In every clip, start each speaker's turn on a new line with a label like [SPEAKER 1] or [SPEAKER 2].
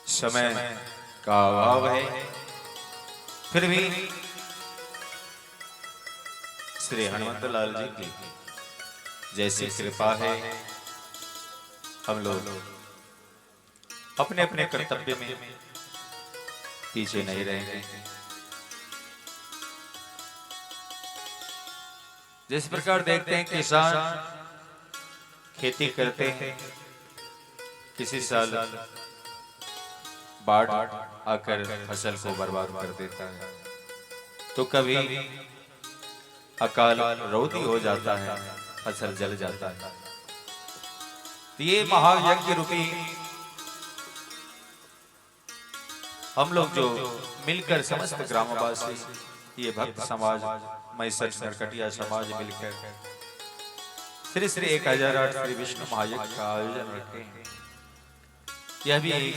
[SPEAKER 1] समय का अभाव है, फिर भी श्री हनुमंत लाल जी की जैसी कृपा है, हम लोग अपने अपने कर्तव्य में पीछे नहीं रहेंगे। जिस प्रकार देखते हैं किसान खेती करते हैं, किसी साल बाढ़ आकर फसल को बर्बाद कर देता है, तो कभी अकाल रौदी हो जाता है, फसल जल जाता है। तो ये महायज्ञ रूपी हम लोग जो मिलकर समस्त ग्रामवासी, ये भक्त समाज, मैसठ नरकटिया समाज मिलकर श्री श्री 1008 श्री विष्णु महायज्ञ का आयोजन रखे हैं। यह भी एक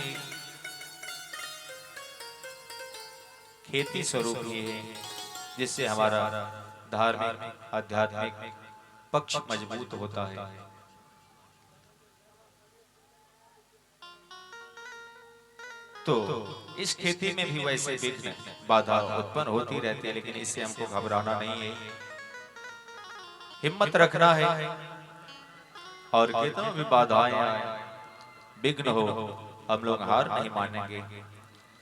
[SPEAKER 1] खेती स्वरूप ही है, जिससे हमारा धार्मिक आध्यात्मिक पक्ष मजबूत होता है। तो इस खेती में भी वैसे विघ्न बाधा उत्पन्न होती रहती है, लेकिन इससे हमको घबराना नहीं है, हिम्मत रखना है। और कितनों भी बाधाएं आए, विघ्न हो, हम लोग हार नहीं मानेंगे,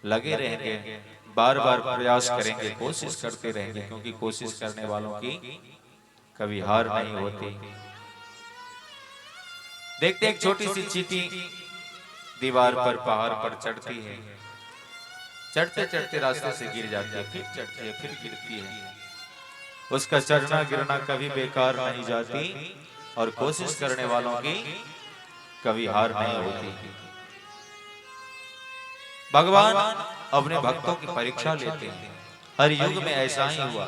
[SPEAKER 1] लगे रहेंगे, बार बार प्रयास करेंगे, कोशिश करते रहेंगे, क्योंकि कोशिश करने वालों की कभी हार नहीं होती। देखते एक छोटी सी चींटी दीवार पर, पहाड़ पर चढ़ती है, चढ़ते चढ़ते रास्ते से गिर जाती है, फिर चढ़ती है, फिर गिरती है। उसका चढ़ना गिरना कभी बेकार नहीं जाती, और कोशिश करने वालों की कभी हार नहीं होती। भगवान अपने भक्तों की परीक्षा लेते हैं, हर युग में ऐसा ही हुआ।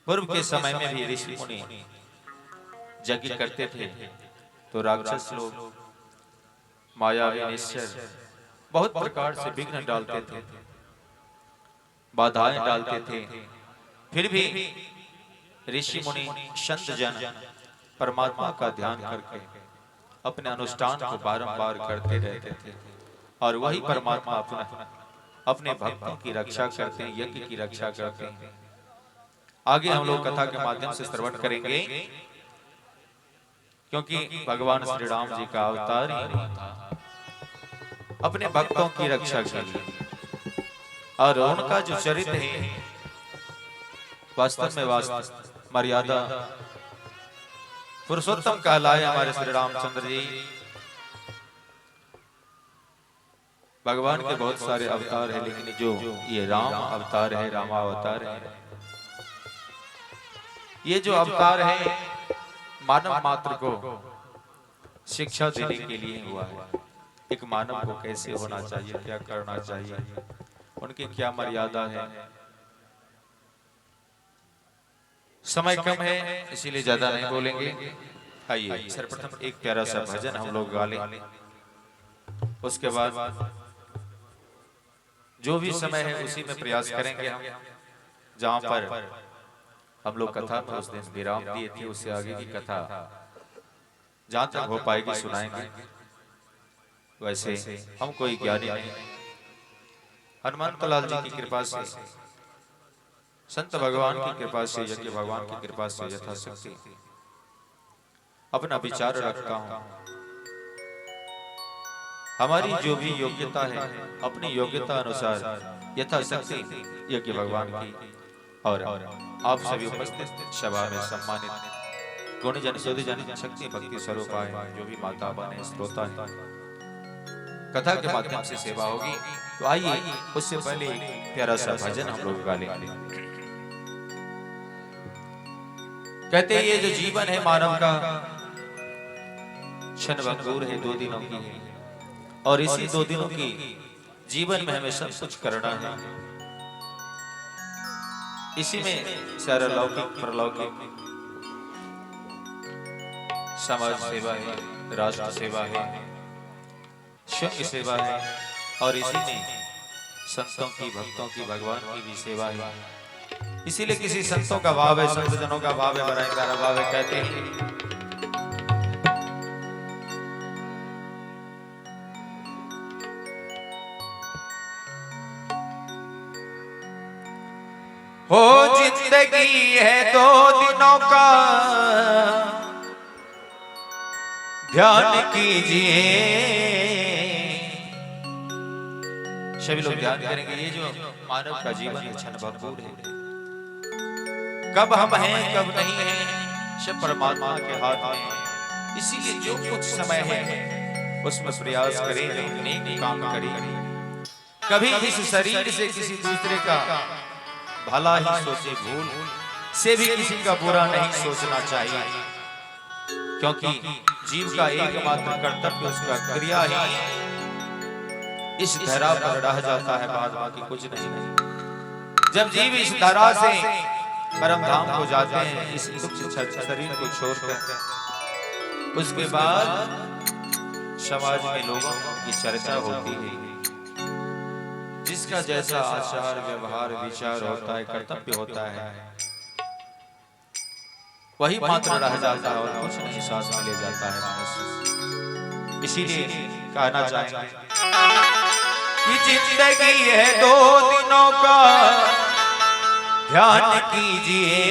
[SPEAKER 1] पूर्व के समय में भी ऋषि मुनि यज्ञ करते थे, तो राक्षस लोग, मायावी निश्चर बहुत प्रकार से विघ्न डालते थे, बाधाएं डालते थे। फिर भी ऋषि मुनि संत जन परमात्मा का ध्यान करके अपने अनुष्ठान को बारंबार करते रहते थे, और वही परमात्मा अपने भक्तों की रक्षा करते हैं, यज्ञ की रक्षा करते हैं। आगे हम लोग कथा के माध्यम से श्रवण करेंगे, क्योंकि भगवान श्री राम जी का अवतार ही हुआ था अपने भक्तों की रक्षा के लिए, और उनका जो चरित्र है वास्तव में मर्यादा पुरुषोत्तम कहलाए हमारे श्री रामचंद्र जी। भगवान के बहुत सारे अवतार हैं, लेकिन जो ये राम अवतार है, रामावतार है, ये जो अवतार है मानव मात्र को शिक्षा देने के लिए हुआ है। एक मानव को कैसे होना चाहिए, क्या करना चाहिए, उनकी क्या मर्यादा है। समय कम है, इसीलिए ज्यादा नहीं बोलेंगे। आइए सर्वप्रथम एक प्यारा सा भजन हम लोग गा लें, उसके बाद जो भी समय है उसी में प्रयास करेंगे हम, जहां पर हम लोग कथा में उस दिन विराम दिए थे, उससे आगे की कथा जहां तक हो पाएगी सुनाएंगे। वैसे हम कोई ज्ञानी नहीं, हनुमंत लाल जी की कृपा से, संत भगवान की कृपा से, यज्ञ भगवान की कृपा से यथाशक्ति अपना विचार रखता हूं। हमारी जो भी योग्यता है, अपनी योग्यता अनुसार यथाशक्ति यज्ञ भगवान की, और आप सभी उपस्थित सभा में सम्मानित गुणजन सुधीजन शक्ति भक्ति स्वरूप आए, जो भी माता बहन श्रोता है, कथा के माध्यम से सेवा होगी। तो आइए उससे पहले एक प्यारा सा भजन हम लोग गा लेंगे। कहते हैं ये जो जीवन है मानव का क्षण भंगुर है, 2 दिनों की है, और इसी 2 दिनों की जीवन में हमें सब कुछ करना है। इसी में सारा लौकिक परलौकिक समाज सेवा है, राष्ट्र सेवा है, स्वयं सेवा है, और इसी में संतों की, भक्तों की, भगवान की भी सेवा है। इसीलिए किसी संतों का भाव है, संत जनों का भाव है, बड़ा प्यारा भाव है। कहते हैं हो जिंदगी है 2 दिनों का, ध्यान कीजिए। सभी लोग ध्यान करेंगे, ये जो मानव का जीवन है क्षण भंगुर है, कब हम हैं कब नहीं हैं सब परमात्मा के हाथ में। इसीलिए जो कुछ समय है उसमें प्रयास करें, नेक काम करें, कभी इस शरीर से किसी दूसरे का भला ही सोचे, भूल से भी किसी का बुरा नहीं सोचना चाहिए, क्योंकि जीव का एकमात्र कर्तव्य उसका क्रिया ही इस धरा पर रह जाता है, बाद बाकी कुछ नहीं। जब जीव इस धरा से परम धाम को जाते हैं, इस शरीर को छोड़कर, उसके बाद समाज में लोगों की चर्चा होती है, जिसका जैसा आचार व्यवहार विचार होता है, कर्तव्य होता है, वही मात्र रह जाता है और कुछ नहीं साथ में ले जाता है मनुष्य। इसीलिए कहना चाहेंगे कि जिंदगी है 2 दिनों का, ध्यान कीजिए।